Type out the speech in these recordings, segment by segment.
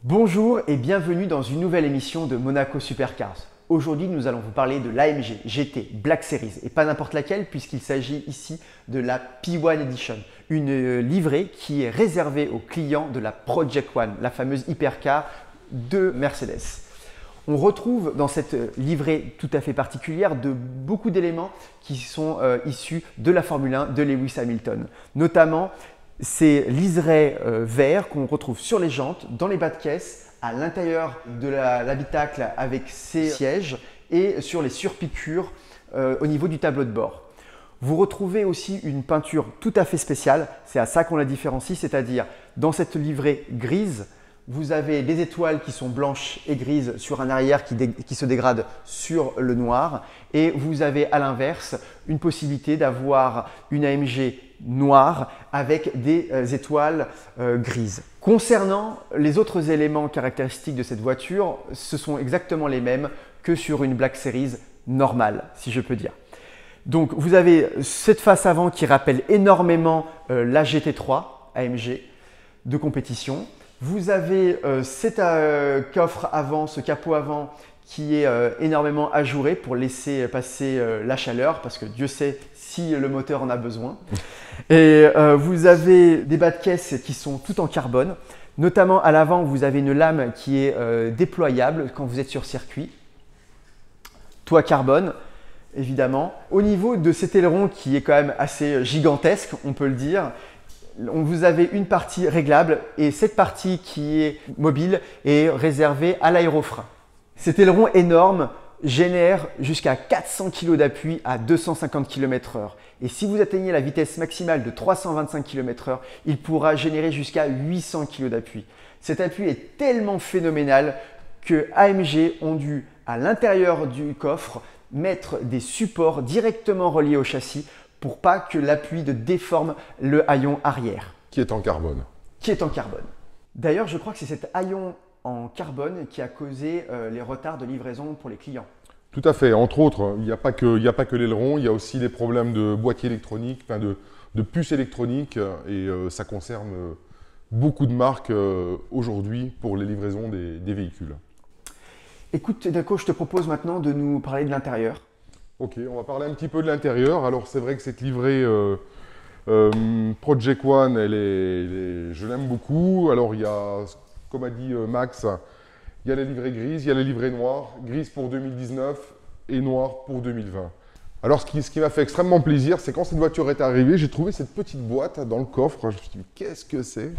Bonjour et bienvenue dans une nouvelle émission de Monaco Supercars. Aujourd'hui, nous allons vous parler de l'AMG GT Black Series et pas n'importe laquelle puisqu'il s'agit ici de la P1 Edition, une livrée qui est réservée aux clients de la Project One, la fameuse hypercar de Mercedes. On retrouve dans cette livrée tout à fait particulière beaucoup d'éléments qui sont issus de la Formule 1 de Lewis Hamilton, notamment ces liserés verts qu'on retrouve sur les jantes, dans les bas de caisse, à l'intérieur de l'habitacle avec ses sièges et sur les surpiqûres au niveau du tableau de bord. Vous retrouvez aussi une peinture tout à fait spéciale, c'est à ça qu'on la différencie, c'est-à-dire dans cette livrée grise, vous avez des étoiles qui sont blanches et grises sur un arrière qui se dégrade sur le noir et vous avez à l'inverse une possibilité d'avoir une AMG noire avec des étoiles grises. Concernant les autres éléments caractéristiques de cette voiture, ce sont exactement les mêmes que sur une Black Series normale, si je peux dire. Donc vous avez cette face avant qui rappelle énormément la GT3 AMG de compétition. Vous avez cet coffre avant, ce capot avant qui est énormément ajouré pour laisser passer la chaleur parce que Dieu sait si le moteur en a besoin. Et vous avez des bas de caisse qui sont tout en carbone. Notamment à l'avant, vous avez une lame qui est déployable quand vous êtes sur circuit. Toit carbone, évidemment. Au niveau de cet aileron qui est quand même assez gigantesque, on peut le dire, vous avez une partie réglable et cette partie qui est mobile est réservée à l'aérofrein. Cet aileron énorme génère jusqu'à 400 kg d'appui à 250 km/h. Et si vous atteignez la vitesse maximale de 325 km/h, il pourra générer jusqu'à 800 kg d'appui. Cet appui est tellement phénoménal que AMG ont dû, à l'intérieur du coffre, mettre des supports directement reliés au châssis pour pas que l'appui ne déforme le haillon arrière. Qui est en carbone. Qui est en carbone. D'ailleurs, je crois que c'est cet haillon en carbone qui a causé les retards de livraison pour les clients. Tout à fait. Entre autres, il n'y a pas que l'aileron, il y a aussi les problèmes de boîtier électronique, enfin de puces électroniques et ça concerne beaucoup de marques aujourd'hui pour les livraisons des véhicules. Écoute, Dako, je te propose maintenant de nous parler de l'intérieur. Ok, on va parler un petit peu de l'intérieur. Alors c'est vrai que cette livrée Project One, je l'aime beaucoup. Alors il y a, comme a dit Max, il y a la livrée grise, il y a la livrée noire, grise pour 2019 et noire pour 2020. Alors ce qui m'a fait extrêmement plaisir, c'est quand cette voiture est arrivée, j'ai trouvé cette petite boîte dans le coffre. Je me suis dit, qu'est-ce que c'est?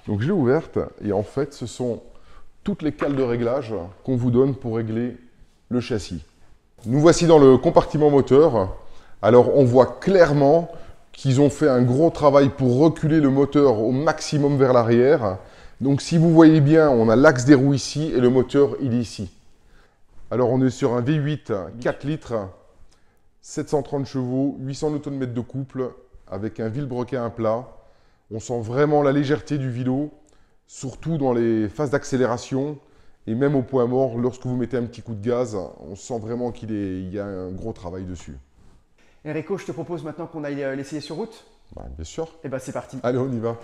Donc je l'ai ouverte et en fait ce sont toutes les cales de réglage qu'on vous donne pour régler le châssis. Nous voici dans le compartiment moteur. Alors on voit clairement qu'ils ont fait un gros travail pour reculer le moteur au maximum vers l'arrière. Donc si vous voyez bien, on a l'axe des roues ici et le moteur il est ici. Alors on est sur un V8 4 litres, 730 chevaux, 800 Nm de couple avec un vilebrequin à plat. On sent vraiment la légèreté du vélo, surtout dans les phases d'accélération. Et même au point mort, lorsque vous mettez un petit coup de gaz, on sent vraiment qu'il y a un gros travail dessus. Enrico, je te propose maintenant qu'on aille l'essayer sur route. Bien sûr. Et c'est parti. Allez, on y va.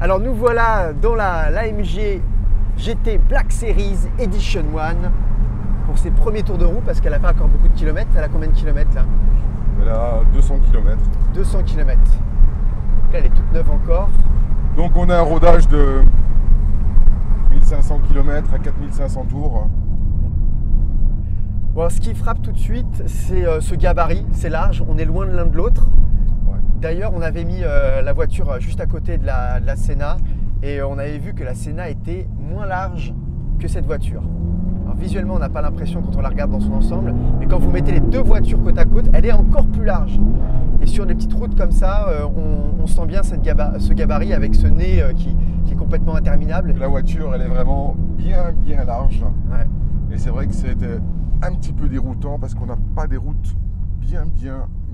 Alors nous voilà dans l'AMG GT Black Series Edition 1 pour ses premiers tours de roue parce qu'elle n'a pas encore beaucoup de kilomètres. Elle a combien de kilomètres là? Elle a 200 km. 200 km. Donc là, elle est toute neuve encore. Donc on a un rodage de 1500 km à 4500 tours. Bon, alors, ce qui frappe tout de suite, c'est ce gabarit. C'est large, on est loin de l'un de l'autre. D'ailleurs, on avait mis la voiture juste à côté de la Senna et on avait vu que la Senna était moins large que cette voiture. Alors, visuellement, on n'a pas l'impression quand on la regarde dans son ensemble, mais quand vous mettez les deux voitures côte à côte, elle est encore plus large. Et sur des petites routes comme ça, on sent bien ce gabarit avec ce nez qui est complètement interminable. La voiture, elle est vraiment bien large. Ouais. Et c'est vrai que c'était un petit peu déroutant parce qu'on n'a pas des routes bien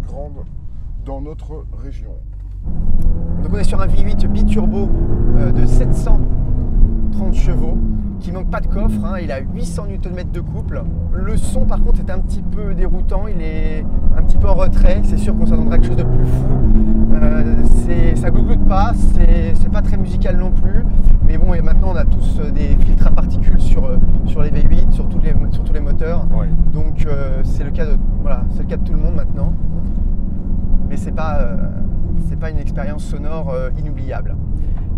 grandes dans notre région. Donc on est sur un V8 biturbo de 730 chevaux qui manque pas de coffre, hein. Il a 800 Nm de couple. Le son par contre est un petit peu déroutant, il est un petit peu en retrait, c'est sûr qu'on s'attendra à quelque chose de plus fou. Ça glougloute pas, c'est pas très musical non plus, mais bon, et maintenant on a tous des filtres à particules sur les V8, sur tous les moteurs, Ouais. donc c'est le cas de tout le monde maintenant, mais c'est pas une expérience sonore inoubliable.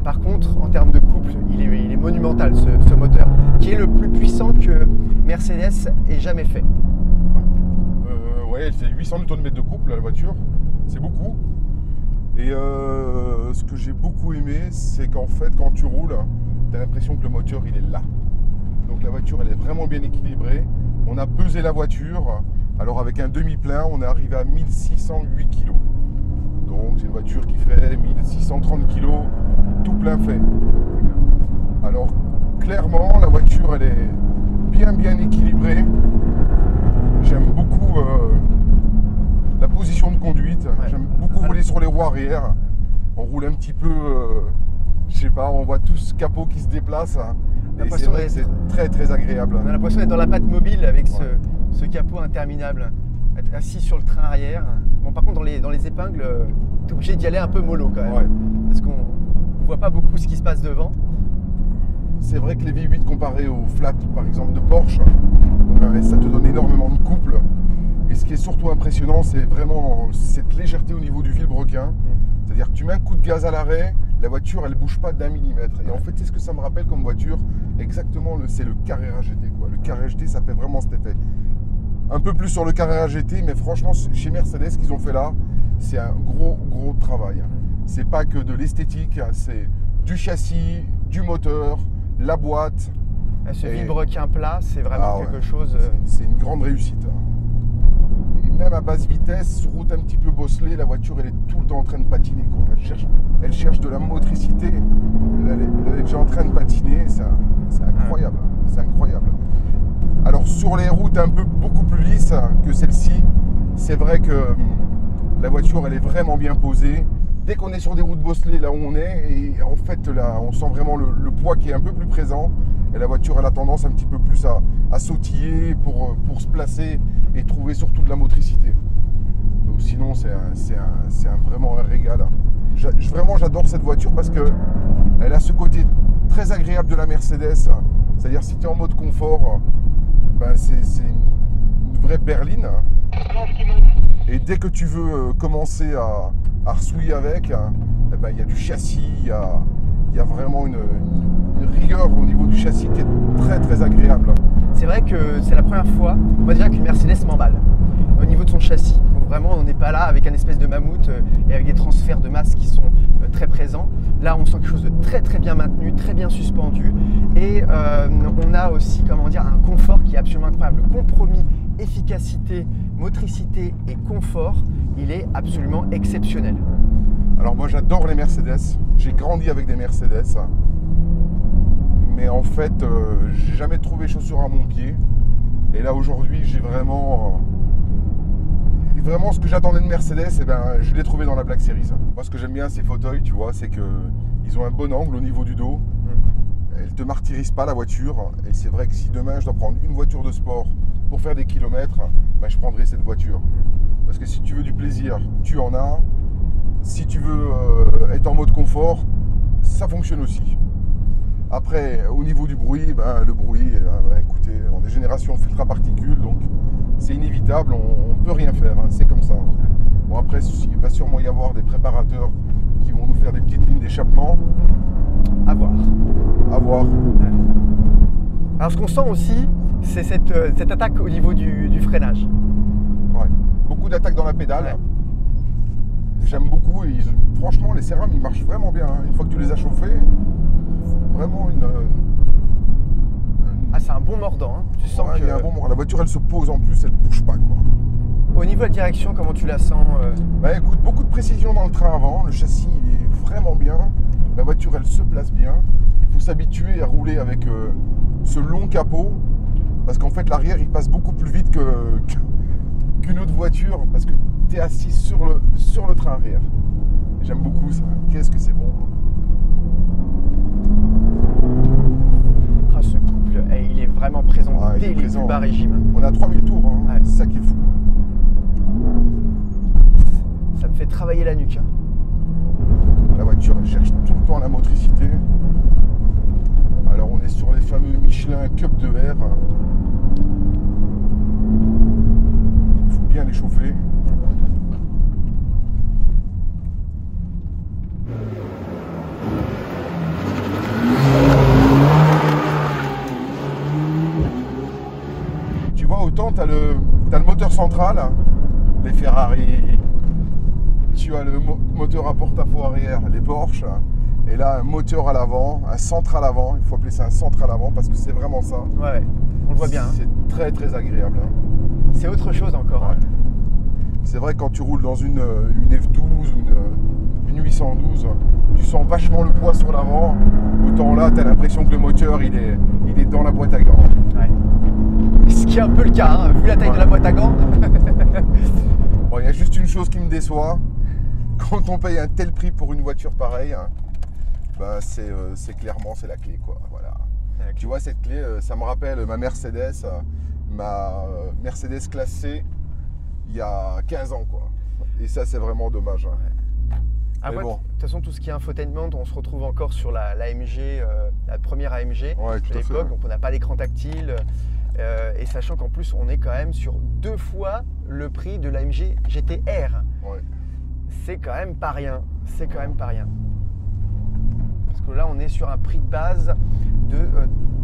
Par contre, en termes de couple, il est monumental ce moteur, qui est le plus puissant que Mercedes ait jamais fait. Ouais, elle fait 800 Nm de couple, la voiture, c'est beaucoup. Et ce que j'ai beaucoup aimé, c'est qu'en fait, quand tu roules, tu as l'impression que le moteur, il est là. Donc la voiture, elle est vraiment bien équilibrée. On a pesé la voiture. Alors avec un demi-plein, on est arrivé à 1608 kg. Donc c'est une voiture qui fait 1630 kg, tout plein fait. Alors clairement, la voiture, elle est bien équilibrée. J'aime beaucoup la position de conduite. Ouais. J'aime beaucoup rouler sur les roues arrière. On roule un petit peu, je sais pas, on voit tout ce capot qui se déplace. Et c'est vrai que c'est très agréable. On a l'impression d'être dans la patte mobile avec Ouais. ce capot interminable, être assis sur le train arrière. Bon, par contre, dans les épingles, tu es obligé d'y aller un peu mollo quand même, Ouais. parce qu'on ne voit pas beaucoup ce qui se passe devant. C'est vrai que les V8 comparés aux flat, par exemple, de Porsche, ça te donne énormément de couple. Et ce qui est surtout impressionnant, c'est vraiment cette légèreté au niveau du vilebrequin. C'est-à-dire que tu mets un coup de gaz à l'arrêt, la voiture, elle ne bouge pas d'un millimètre. Et en fait, c'est ce que ça me rappelle comme voiture. Exactement, c'est le Carrera GT, quoi. Le Carrera GT, ça fait vraiment cet effet. Un peu plus sur le Carrera GT, mais franchement, chez Mercedes, ce qu'ils ont fait là, c'est un gros travail. C'est pas que de l'esthétique, c'est du châssis, du moteur, la boîte. Ce vilebrequin plat, c'est vraiment quelque chose. C'est une grande réussite. Et même à basse vitesse, sur route un petit peu bosselée, la voiture, elle est tout le temps en train de patiner, quoi. Elle cherche de la motricité. Elle est déjà en train de patiner. C'est incroyable. C'est incroyable. Alors sur les routes beaucoup plus lisses que celle-ci, c'est vrai que la voiture, elle est vraiment bien posée. Dès qu'on est sur des routes bosselées, là où on est, et en fait là, on sent vraiment le poids qui est un peu plus présent. Et la voiture, elle a tendance un petit peu plus à sautiller pour se placer et trouver surtout de la motricité. Donc, sinon, c'est vraiment un régal. Vraiment, j'adore cette voiture parce qu'elle a ce côté très agréable de la Mercedes. C'est-à-dire, si tu es en mode confort, ben, c'est une vraie berline. Et dès que tu veux commencer à ressouiller avec, eh ben, y a du châssis, il y a vraiment une rigueur au niveau du châssis qui est très agréable. C'est vrai que c'est la première fois, on va dire, qu'une Mercedes m'emballe au niveau de son châssis. Donc vraiment, on n'est pas là avec un espèce de mammouth et avec des transferts de masse qui sont très présents. Là, on sent quelque chose de très bien maintenu, très bien suspendu. Et on a aussi, comment dire, un confort qui est absolument incroyable. Le compromis efficacité, motricité et confort, il est absolument exceptionnel. Alors moi, j'adore les Mercedes. J'ai grandi avec des Mercedes. Mais en fait, j'ai jamais trouvé chaussures à mon pied. Et là, aujourd'hui, j'ai vraiment ce que j'attendais de Mercedes, eh ben, je l'ai trouvé dans la Black Series. Moi, ce que j'aime bien ces fauteuils, tu vois, c'est qu'ils ont un bon angle au niveau du dos. Elle te martyrise pas la voiture. Et c'est vrai que si demain, je dois prendre une voiture de sport pour faire des kilomètres, ben, je prendrai cette voiture. Parce que si tu veux du plaisir, tu en as. Si tu veux être en mode confort, ça fonctionne aussi. Après, au niveau du bruit, ben, le bruit, écoutez, on est génération filtre à particules, donc c'est inévitable, on ne peut rien faire, hein, c'est comme ça. Bon, après, il va sûrement y avoir des préparateurs qui vont nous faire des petites lignes d'échappement. À voir. À voir. Alors, ce qu'on sent aussi, c'est cette attaque au niveau du freinage. Ouais. Beaucoup d'attaques dans la pédale. Ouais. J'aime beaucoup. Et franchement, les cérames, ils marchent vraiment bien. Hein. Une fois que tu les as chauffés, vraiment Ah, c'est un bon mordant. Hein. Tu sens il y a un bon mordant. La voiture, elle se pose en plus, elle bouge pas, quoi. Au niveau de la direction, comment tu la sens Bah écoute, beaucoup de précision dans le train avant. Le châssis, il est vraiment bien. La voiture, elle se place bien. Il faut s'habituer à rouler avec ce long capot. Parce qu'en fait, l'arrière, il passe beaucoup plus vite qu'une autre voiture. Parce que tu es assis sur le train arrière. J'aime beaucoup ça. Qu'est-ce que c'est bon. Ah, ce couple, il est vraiment présent dès les plus bas régimes. On a 3000 tours, hein. Ouais. C'est ça qui est fou. Ça me fait travailler la nuque. Hein. La voiture, elle cherche tout le temps la motricité. Alors on est sur les fameux Michelin Cup 2R. Il faut bien les chauffer. Tu vois, autant tu as le moteur central, les Ferrari, tu as le moteur à porte-à-faux arrière, les Porsche, et là un moteur à l'avant, un centre à l'avant, il faut appeler ça un centre à l'avant parce que c'est vraiment ça. Ouais, on le voit bien. C'est très très agréable. C'est autre chose encore. Ouais. C'est vrai que quand tu roules dans une F12 ou une 812, tu sens vachement le poids sur l'avant, autant là tu as l'impression que le moteur il est dans la boîte à gants. Ouais. Ce qui est un peu le cas, hein, vu la taille de la boîte à gants. Bon, il y a juste une chose qui me déçoit. Quand on paye un tel prix pour une voiture pareille, bah c'est clairement la clé, quoi. Voilà. Okay. Tu vois, cette clé, ça me rappelle ma Mercedes classe C il y a 15 ans, quoi. Et ça, c'est vraiment dommage. Ouais. Après, bon. De toute façon, tout ce qui est infotainment, on se retrouve encore sur la AMG, la première AMG de l'époque, donc on n'a pas d'écran tactile. Et sachant qu'en plus, on est quand même sur 2 fois le prix de l'AMG GT-R. Ouais. C'est quand même pas rien. C'est quand même pas rien. Parce que là, on est sur un prix de base de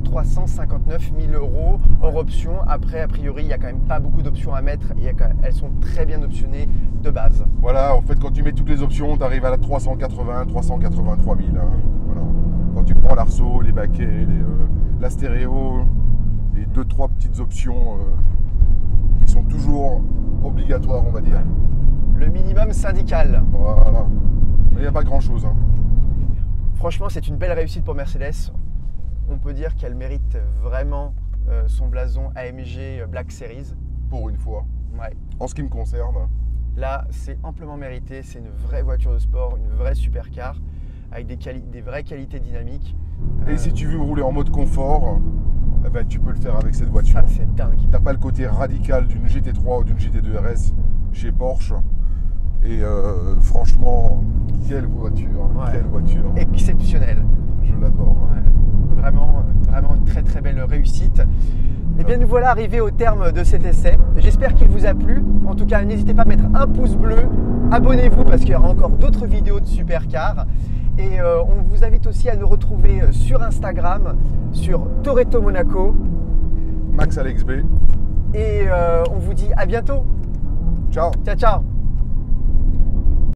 359 000 € hors option. Après, a priori, il n'y a quand même pas beaucoup d'options à mettre. Elles sont très bien optionnées de base. Voilà, en fait, quand tu mets toutes les options, tu arrives à la 380, 383 000. Hein. Voilà. Quand tu prends l'arceau, les baquets, la stéréo, et 2-3 petites options qui sont toujours obligatoires, on va dire. Le minimum syndical. Voilà. Mais il n'y a pas grand-chose. Hein. Franchement, c'est une belle réussite pour Mercedes. On peut dire qu'elle mérite vraiment son blason AMG Black Series. Pour une fois. Ouais. En ce qui me concerne. Là, c'est amplement mérité. C'est une vraie voiture de sport, une vraie supercar, avec des vraies qualités dynamiques. Et si tu veux rouler en mode confort, eh ben, tu peux le faire avec cette voiture. Ah, c'est dingue. T'as pas le côté radical d'une GT3 ou d'une GT2 RS chez Porsche. Et franchement, quelle voiture, ouais. Quelle voiture. Exceptionnelle. Je l'adore. Ouais. Vraiment une très très belle réussite. Et bien nous voilà arrivés au terme de cet essai. J'espère qu'il vous a plu. En tout cas, n'hésitez pas à mettre un pouce bleu. Abonnez-vous parce qu'il y aura encore d'autres vidéos de supercars. Et on vous invite aussi à nous retrouver sur Instagram, sur Toretto Monaco. Max Alex B. Et on vous dit à bientôt. Ciao. Ciao, ciao.